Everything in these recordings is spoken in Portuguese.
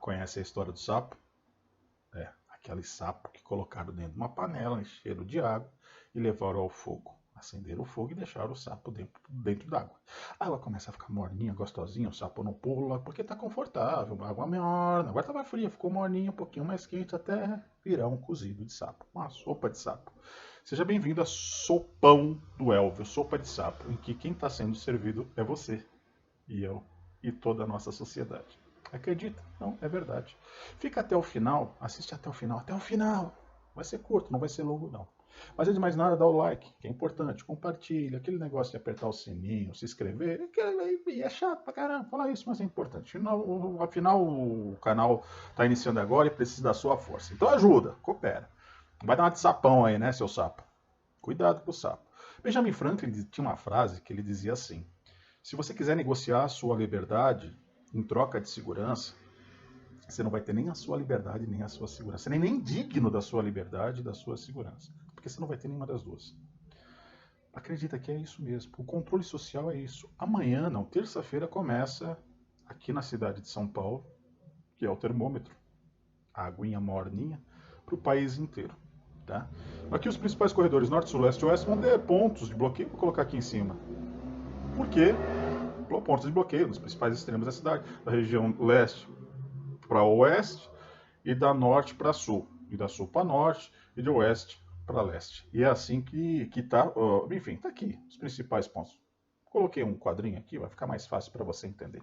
Conhece a história do sapo? É, aquele sapo que colocaram dentro de uma panela, encheram de água e levaram ao fogo. Acenderam o fogo e deixaram o sapo dentro d'água. A água começa a ficar morninha, gostosinha, o sapo não pula, porque está confortável, a água morna. Agora estava fria, ficou morninha, um pouquinho mais quente, até virar um cozido de sapo, uma sopa de sapo. Seja bem-vindo a Sopão do Elvio, sopa de sapo, em que quem está sendo servido é você, e eu, e toda a nossa sociedade. Acredita? Não, é verdade. Fica até o final, assiste até o final. Vai ser curto, não vai ser longo não. Mas antes de mais nada, dá o like, que é importante, compartilha, aquele negócio de apertar o sininho, se inscrever, é chato pra caramba falar isso, mas é importante. Afinal, o canal está iniciando agora e precisa da sua força. Então ajuda, coopera. Não vai dar uma de sapão aí, né, seu sapo? Cuidado com o sapo. Benjamin Franklin tinha uma frase que ele dizia assim: se você quiser negociar a sua liberdade em troca de segurança, você não vai ter nem a sua liberdade nem a sua segurança. Você nem digno da sua liberdade e da sua segurança. Porque você não vai ter nenhuma das duas. Acredita que é isso mesmo. O controle social é isso. Amanhã, não, terça-feira, começa aqui na cidade de São Paulo, que é o termômetro, a aguinha morninha, para o país inteiro. Tá? Aqui os principais corredores norte, sul, leste e oeste vão ter pontos de bloqueio. Vou colocar aqui em cima. Por quê? Pontos de bloqueio nos principais extremos da cidade, da região leste para oeste e da norte para sul, e da sul para norte e de oeste para leste. E é assim que está, enfim, está aqui os principais pontos. Coloquei um quadrinho aqui, vai ficar mais fácil para você entender.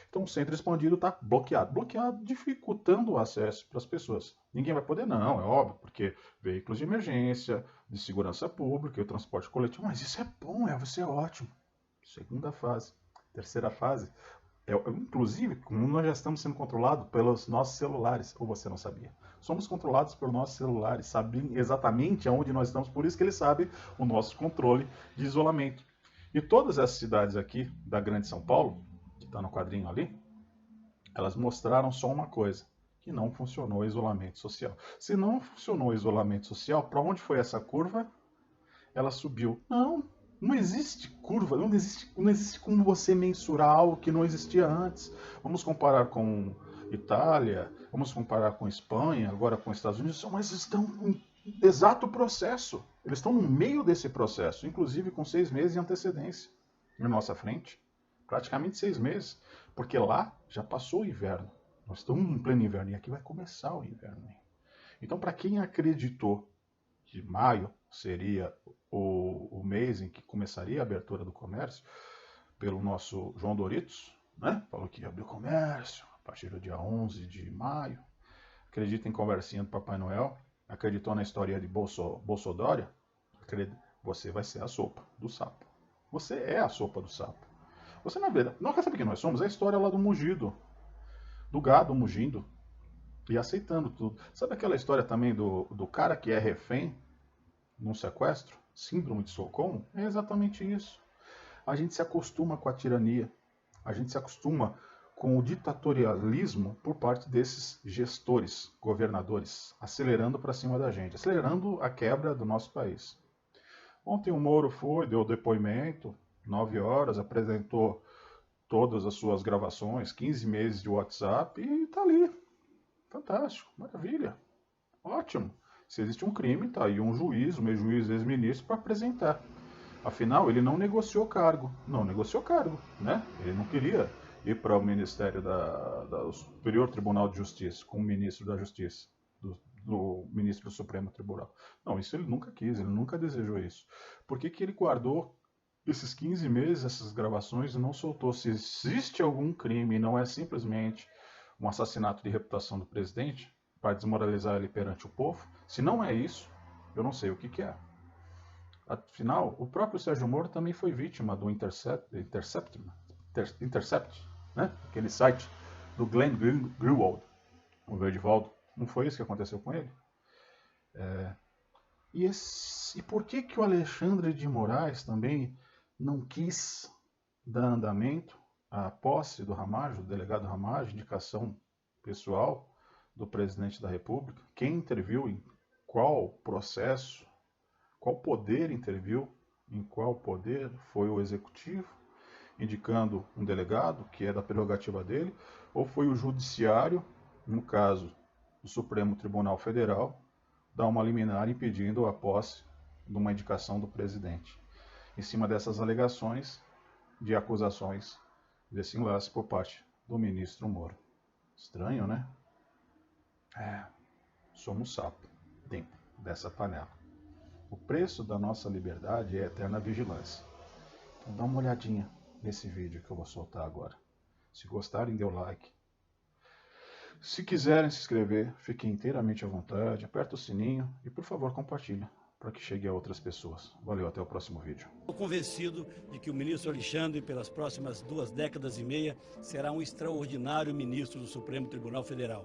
Então o centro expandido está bloqueado. Bloqueado, dificultando o acesso para as pessoas. Ninguém vai poder, não, é óbvio, porque veículos de emergência, de segurança pública e o transporte coletivo. Mas isso é bom, vai ser ótimo. Segunda fase. Terceira fase, inclusive, como nós já estamos sendo controlados pelos nossos celulares, ou você não sabia? Somos controlados pelos nossos celulares, sabem exatamente aonde nós estamos, por isso que eles sabem o nosso controle de isolamento. E todas essas cidades aqui da Grande São Paulo, que está no quadrinho ali, elas mostraram só uma coisa, que não funcionou o isolamento social. Se não funcionou o isolamento social, para onde foi essa curva? Ela subiu. Não existe curva, não existe como você mensurar algo que não existia antes. Vamos comparar com Itália, vamos comparar com Espanha, agora com Estados Unidos, mas estão em exato processo. Eles estão no meio desse processo, inclusive com 6 meses de antecedência na nossa frente. Praticamente 6 meses, porque lá já passou o inverno. Nós estamos em pleno inverno e aqui vai começar o inverno. Então, para quem acreditou que maio seria o mês em que começaria a abertura do comércio, pelo nosso João Doritos, né? Falou que ia abrir o comércio a partir do dia 11 de maio. Acredita em conversinha do Papai Noel? Acreditou na história de Bolsodória? Você vai ser a sopa do sapo. Você é a sopa do sapo. Você, na verdade, não quer saber quem nós somos? É a história lá do mugido, do gado mugindo e aceitando tudo. Sabe aquela história também do cara que é refém num sequestro? Síndrome de Estocolmo? É exatamente isso. A gente se acostuma com a tirania, a gente se acostuma com o ditatorialismo por parte desses gestores, governadores, acelerando para cima da gente, acelerando a quebra do nosso país. Ontem o Moro foi, deu depoimento, 9 horas, apresentou todas as suas gravações, 15 meses de WhatsApp e está ali. Fantástico, maravilha, ótimo. Se existe um crime, está aí um juiz, um ex-juiz, ex-ministro para apresentar. Afinal, ele não negociou cargo. Não negociou cargo, né? Ele não queria ir para o Ministério do Superior Tribunal de Justiça, como ministro da Justiça, do ministro do Supremo Tribunal. Não, isso ele nunca quis, ele nunca desejou isso. Por que ele guardou esses 15 meses, essas gravações, e não soltou? Se existe algum crime e não é simplesmente um assassinato de reputação do presidente, para desmoralizar ele perante o povo, se não é isso, eu não sei o que é. Afinal, o próprio Sérgio Moro também foi vítima do Intercept, né? Aquele site do Glenn Greenwald, o Verdivaldo. Não foi isso que aconteceu com ele? E por que o Alexandre de Moraes também não quis dar andamento à posse do Ramagem, do delegado Ramagem, indicação pessoal do presidente da República? Quem interviu em qual processo? Qual poder interviu em qual poder? Foi o executivo, indicando um delegado, que é da prerrogativa dele, ou foi o judiciário, No caso, o Supremo Tribunal Federal dá uma liminar impedindo a posse de uma indicação do presidente, em cima dessas alegações de acusações desse enlace por parte do ministro Moro. Estranho, né? Somos sapo dentro dessa panela. O preço da nossa liberdade é a eterna vigilância. Então dá uma olhadinha nesse vídeo que eu vou soltar agora. Se gostarem, dê o like. Se quiserem se inscrever, fiquem inteiramente à vontade, aperta o sininho e, por favor, compartilhe para que chegue a outras pessoas. Valeu, até o próximo vídeo. Estou convencido de que o ministro Alexandre, pelas próximas 2 décadas e meia, será um extraordinário ministro do Supremo Tribunal Federal.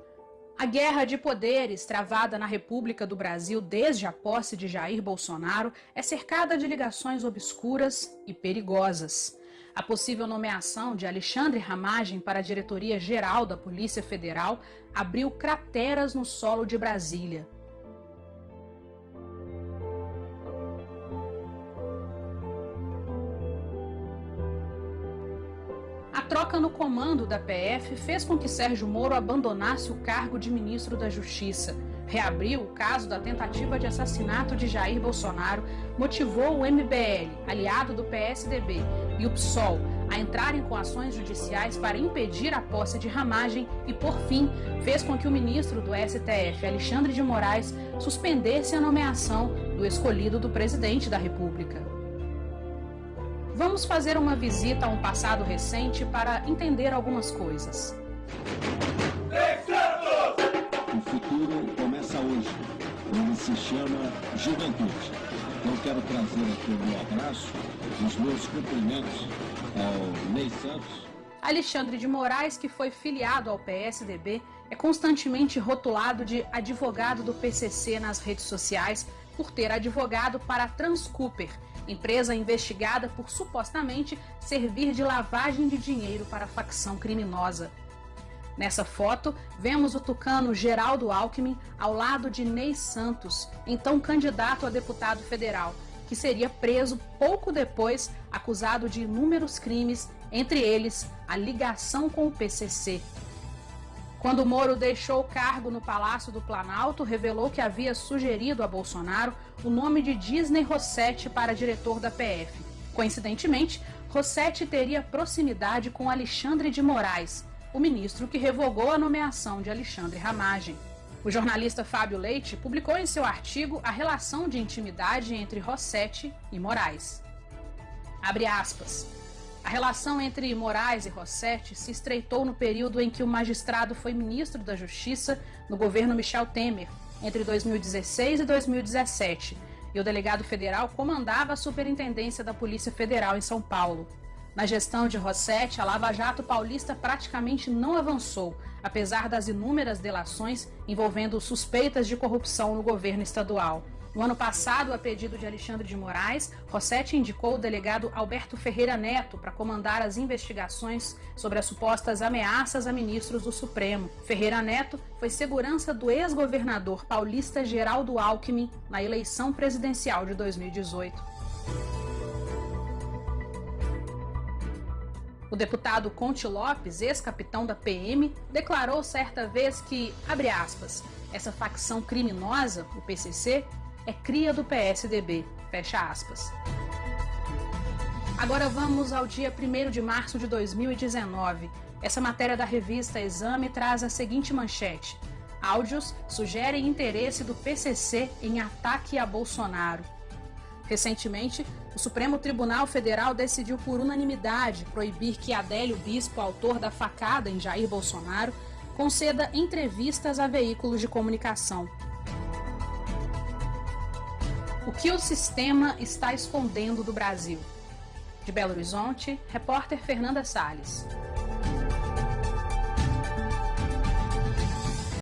A guerra de poderes travada na República do Brasil desde a posse de Jair Bolsonaro é cercada de ligações obscuras e perigosas. A possível nomeação de Alexandre Ramagem para a diretoria-geral da Polícia Federal abriu crateras no solo de Brasília. A troca no comando da PF fez com que Sérgio Moro abandonasse o cargo de ministro da Justiça. Reabriu o caso da tentativa de assassinato de Jair Bolsonaro, motivou o MBL, aliado do PSDB, e o PSOL a entrarem com ações judiciais para impedir a posse de Ramagem e, por fim, fez com que o ministro do STF, Alexandre de Moraes, suspendesse a nomeação do escolhido do presidente da República. Vamos fazer uma visita a um passado recente para entender algumas coisas. O futuro começa hoje. Ele se chama juventude. Eu quero trazer aqui o meu abraço, os meus cumprimentos ao Ney Santos. Alexandre de Moraes, que foi filiado ao PSDB, é constantemente rotulado de advogado do PCC nas redes sociais por ter advogado para a Transcooper, empresa investigada por supostamente servir de lavagem de dinheiro para a facção criminosa. Nessa foto, vemos o tucano Geraldo Alckmin ao lado de Ney Santos, então candidato a deputado federal, que seria preso pouco depois, acusado de inúmeros crimes, entre eles a ligação com o PCC. Quando Moro deixou o cargo no Palácio do Planalto, revelou que havia sugerido a Bolsonaro o nome de Disney Rossetti para diretor da PF. Coincidentemente, Rossetti teria proximidade com Alexandre de Moraes, o ministro que revogou a nomeação de Alexandre Ramagem. O jornalista Fábio Leite publicou em seu artigo a relação de intimidade entre Rossetti e Moraes. Abre aspas. A relação entre Moraes e Rossetti se estreitou no período em que o magistrado foi ministro da Justiça no governo Michel Temer, entre 2016 e 2017, e o delegado federal comandava a Superintendência da Polícia Federal em São Paulo. Na gestão de Rossetti, a Lava Jato paulista praticamente não avançou, apesar das inúmeras delações envolvendo suspeitas de corrupção no governo estadual. No ano passado, a pedido de Alexandre de Moraes, Rossetti indicou o delegado Alberto Ferreira Neto para comandar as investigações sobre as supostas ameaças a ministros do Supremo. Ferreira Neto foi segurança do ex-governador paulista Geraldo Alckmin na eleição presidencial de 2018. O deputado Conte Lopes, ex-capitão da PM, declarou certa vez que, abre aspas, essa facção criminosa, o PCC, é cria do PSDB, fecha aspas. Agora vamos ao dia 1º de março de 2019. Essa matéria da revista Exame traz a seguinte manchete. Áudios sugerem interesse do PCC em ataque a Bolsonaro. Recentemente, o Supremo Tribunal Federal decidiu por unanimidade proibir que Adélio Bispo, autor da facada em Jair Bolsonaro, conceda entrevistas a veículos de comunicação. O que o sistema está escondendo do Brasil? De Belo Horizonte, repórter Fernanda Salles.